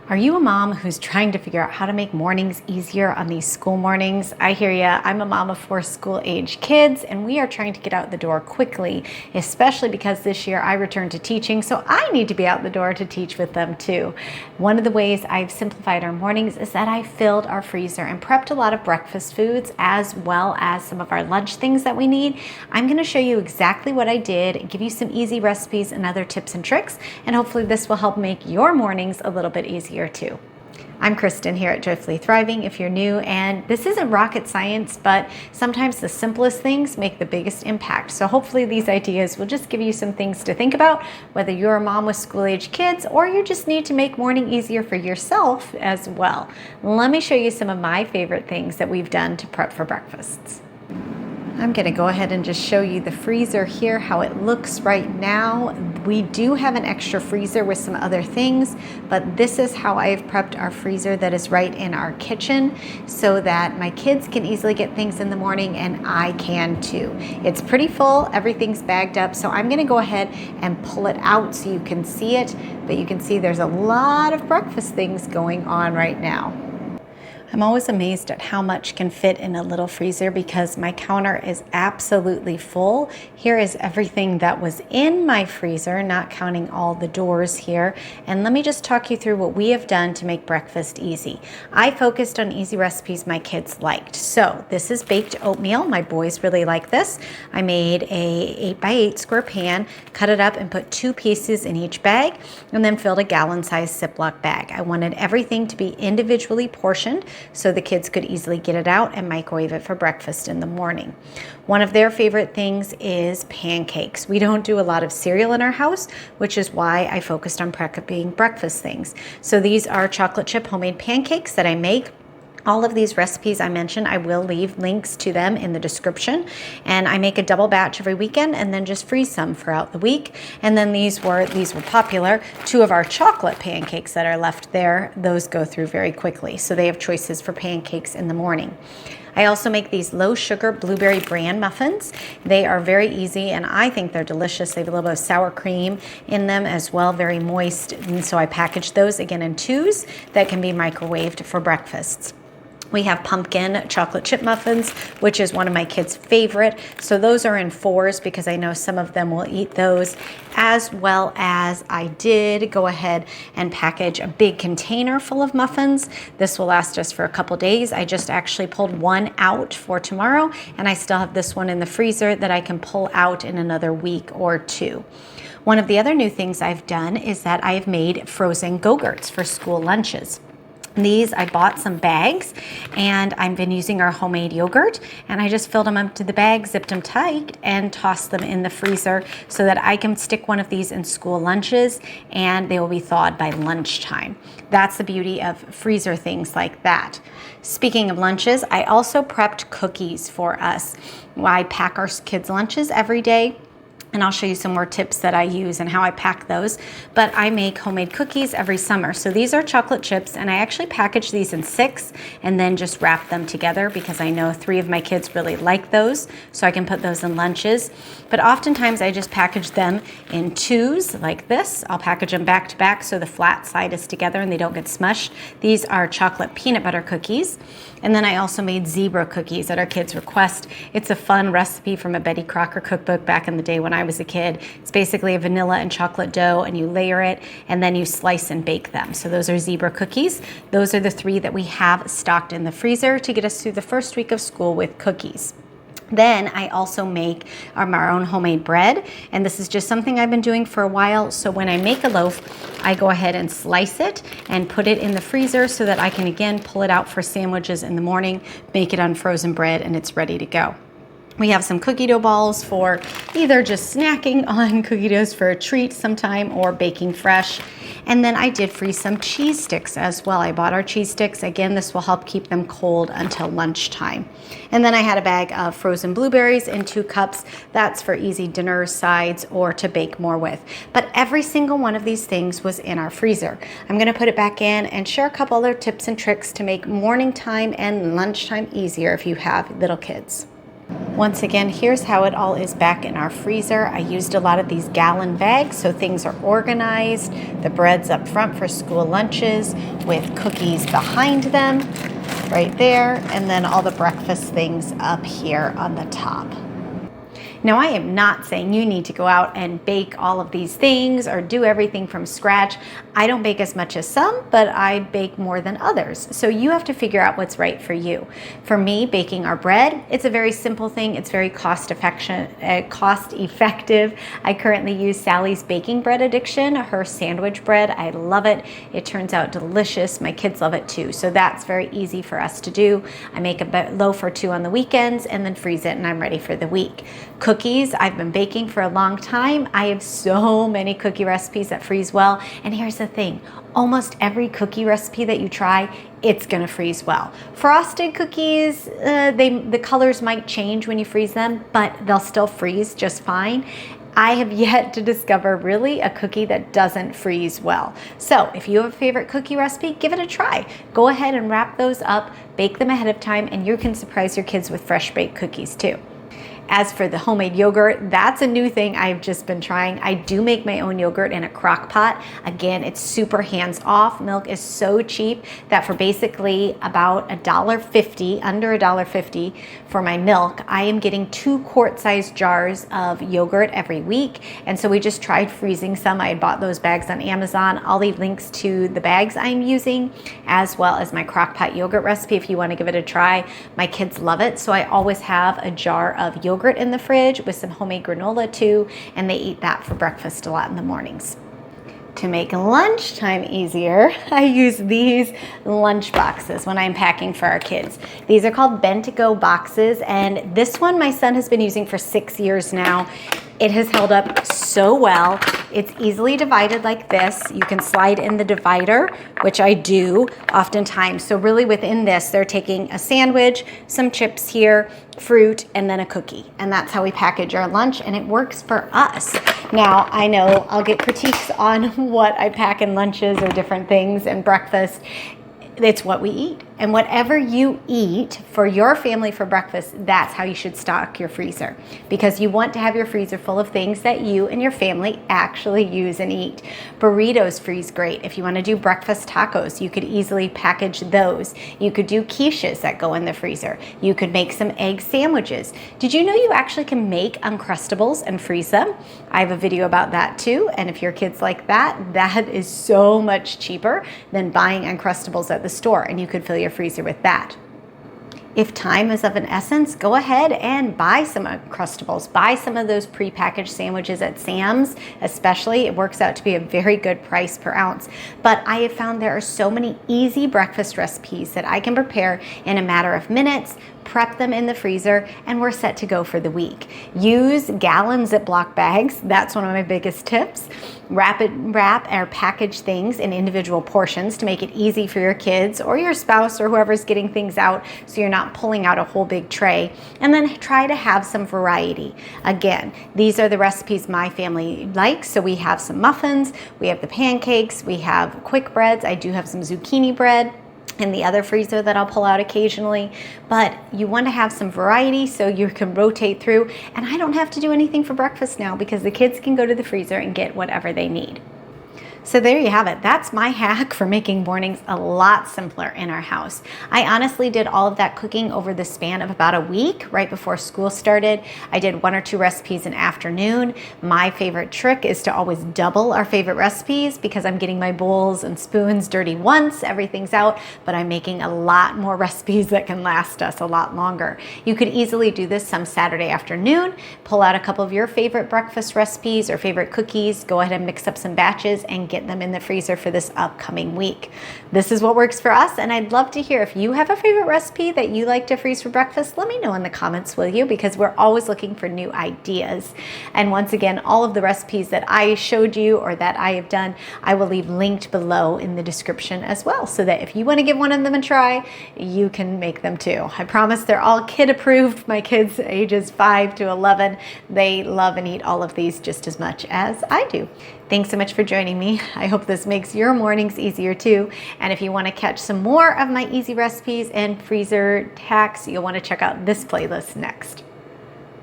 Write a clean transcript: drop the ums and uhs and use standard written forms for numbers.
Are you a mom who's trying to figure out how to make mornings easier on these school mornings? I hear ya. I'm a mom of 4 school-age kids, and we are trying to get out the door quickly, especially because this year I returned to teaching, so I need to be out the door to teach with them too. One of the ways I've simplified our mornings is that I filled our freezer and prepped a lot of breakfast foods as well as some of our lunch things that we need. I'm going to show you exactly what I did, give you some easy recipes and other tips and tricks, and hopefully this will help make your mornings a little bit easier too. I'm Kristen here at Joyfully Thriving if you're new, and this isn't rocket science, but sometimes the simplest things make the biggest impact. So hopefully these ideas will just give you some things to think about, whether you're a mom with school-age kids or you just need to make morning easier for yourself as well. Let me show you some of my favorite things that we've done to prep for breakfasts. I'm going to go ahead and just show you the freezer here, how it looks right now. We do have an extra freezer with some other things, but this is how I've prepped our freezer that is right in our kitchen so that my kids can easily get things in the morning and I can too. It's pretty full, everything's bagged up, so I'm going to go ahead and pull it out so you can see it, but you can see there's a lot of breakfast things going on right now. I'm always amazed at how much can fit in a little freezer because my counter is absolutely full. Here is everything that was in my freezer, not counting all the doors here. And let me just talk you through what we have done to make breakfast easy. I focused on easy recipes my kids liked. So this is baked oatmeal. My boys really like this. I made a 8x8 square pan, cut it up and put 2 pieces in each bag, and then filled a gallon-sized Ziploc bag. I wanted everything to be individually portioned so the kids could easily get it out and microwave it for breakfast in the morning. One of their favorite things is pancakes. We don't do a lot of cereal in our house, which is why I focused on prepping breakfast things. So these are chocolate chip homemade pancakes that I make. All of these recipes I mentioned, I will leave links to them in the description. And I make a double batch every weekend and then just freeze some throughout the week. And then these were popular. 2 of our chocolate pancakes that are left there, those go through very quickly. So they have choices for pancakes in the morning. I also make these low sugar blueberry bran muffins. They are very easy and I think they're delicious. They have a little bit of sour cream in them as well, very moist. And so I package those again in 2s that can be microwaved for breakfasts. We have pumpkin chocolate chip muffins, which is one of my kids' favorite. So those are in 4s because I know some of them will eat those, as well as I did go ahead and package a big container full of muffins. This will last us for a couple days. I just actually pulled one out for tomorrow, and I still have this one in the freezer that I can pull out in another week or 2. One of the other new things I've done is that I've made frozen Go-Gurts for school lunches. These, I bought some bags and I've been using our homemade yogurt and I just filled them up to the bag, zipped them tight and tossed them in the freezer so that I can stick one of these in school lunches and they will be thawed by lunchtime. That's the beauty of freezer things like that. Speaking of lunches, I also prepped cookies for us. I pack our kids' lunches every day. And I'll show you some more tips that I use and how I pack those. But I make homemade cookies every summer. So these are chocolate chips and I actually package these in 6 and then just wrap them together because I know 3 of my kids really like those. So I can put those in lunches. But oftentimes I just package them in 2s like this. I'll package them back to back so the flat side is together and they don't get smushed. These are chocolate peanut butter cookies. And then I also made zebra cookies at our kids' request. It's a fun recipe from a Betty Crocker cookbook back in the day when I was a kid. It's basically a vanilla and chocolate dough and you layer it and then you slice and bake them. So those are zebra cookies. Those are the 3 that we have stocked in the freezer to get us through the first week of school with cookies. Then I also make our own homemade bread, and this is just something I've been doing for a while. So when I make a loaf, I go ahead and slice it and put it in the freezer so that I can again pull it out for sandwiches in the morning, make it on frozen bread, and it's ready to go. We have some cookie dough balls for either just snacking on cookie doughs for a treat sometime or baking fresh. And then I did freeze some cheese sticks as well. I bought our cheese sticks. Again, this will help keep them cold until lunchtime. And then I had a bag of frozen blueberries in 2 cups. That's for easy dinner sides or to bake more with. But every single one of these things was in our freezer. I'm gonna put it back in and share a couple other tips and tricks to make morning time and lunchtime easier if you have little kids. Once again, here's how it all is back in our freezer. I used a lot of these gallon bags so things are organized. The bread's up front for school lunches with cookies behind them right there, and then all the breakfast things up here on the top. Now, I am not saying you need to go out and bake all of these things or do everything from scratch. I don't bake as much as some, but I bake more than others. So you have to figure out what's right for you. For me, baking our bread, it's a very simple thing. It's very cost effective. I currently use Sally's Baking Bread Addiction, her sandwich bread. I love it. It turns out delicious. My kids love it too. So that's very easy for us to do. I make a loaf or two on the weekends and then freeze it, and I'm ready for the week. Cookies, I've been baking for a long time. I have so many cookie recipes that freeze well. And here's the thing, almost every cookie recipe that you try, it's gonna freeze well. Frosted cookies, the colors might change when you freeze them, but they'll still freeze just fine. I have yet to discover really a cookie that doesn't freeze well. So if you have a favorite cookie recipe, give it a try. Go ahead and wrap those up, bake them ahead of time, and you can surprise your kids with fresh baked cookies too. As for the homemade yogurt, that's a new thing I've just been trying. I do make my own yogurt in a crock pot. Again, it's super hands off. Milk is so cheap that for basically about $1.50, under $1.50 for my milk, I am getting 2 quart-sized jars of yogurt every week. And so we just tried freezing some. I had bought those bags on Amazon. I'll leave links to the bags I'm using as well as my crock pot yogurt recipe if you want to give it a try. My kids love it, so I always have a jar of yogurt in the fridge with some homemade granola too, and they eat that for breakfast a lot in the mornings. To make lunchtime easier, I use these lunch boxes when I'm packing for our kids. These are called Bent-to-Go boxes, and this one my son has been using for 6 years now. It has held up so well. It's easily divided like this. You can slide in the divider, which I do oftentimes. So really within this, they're taking a sandwich, some chips here, fruit, and then a cookie. And that's how we package our lunch, and it works for us. Now, I know I'll get critiques on what I pack in lunches or different things and breakfast. It's what we eat. And whatever you eat for your family for breakfast, that's how you should stock your freezer, because you want to have your freezer full of things that you and your family actually use and eat. Burritos freeze great. If you want to do breakfast tacos, you could easily package those. You could do quiches that go in the freezer. You could make some egg sandwiches. Did you know you actually can make Uncrustables and freeze them? I have a video about that too. And if your kids like that, that is so much cheaper than buying Uncrustables at the store, and you could fill your freezer with that. If time is of an essence, go ahead and buy some Uncrustables. Buy some of those prepackaged sandwiches at Sam's, especially. It works out to be a very good price per ounce. But I have found there are so many easy breakfast recipes that I can prepare in a matter of minutes, prep them in the freezer, and we're set to go for the week. Use gallon Ziploc bags. That's one of my biggest tips. Wrap or package things in individual portions to make it easy for your kids or your spouse or whoever's getting things out, so you're not pulling out a whole big tray. And then try to have some variety. Again, these are the recipes my family likes. So we have some muffins, we have the pancakes, we have quick breads. I do have some zucchini bread in the other freezer that I'll pull out occasionally, but you want to have some variety so you can rotate through. And I don't have to do anything for breakfast now because the kids can go to the freezer and get whatever they need. So there you have it. That's my hack for making mornings a lot simpler in our house. I honestly did all of that cooking over the span of about a week right before school started. I did 1 or 2 recipes in afternoon. My favorite trick is to always double our favorite recipes because I'm getting my bowls and spoons dirty once, everything's out, but I'm making a lot more recipes that can last us a lot longer. You could easily do this some Saturday afternoon, pull out a couple of your favorite breakfast recipes or favorite cookies, go ahead and mix up some batches and get them in the freezer for this upcoming week. This is what works for us, and I'd love to hear if you have a favorite recipe that you like to freeze for breakfast. Let me know in the comments, will you? Because we're always looking for new ideas. And once again, all of the recipes that I showed you or that I have done, I will leave linked below in the description as well, so that if you want to give one of them a try, you can make them too. I promise they're all kid approved. My kids ages 5 to 11, they love and eat all of these just as much as I do. Thanks so much for joining me. I hope this makes your mornings easier too. And if you want to catch some more of my easy recipes and freezer hacks, you'll want to check out this playlist next.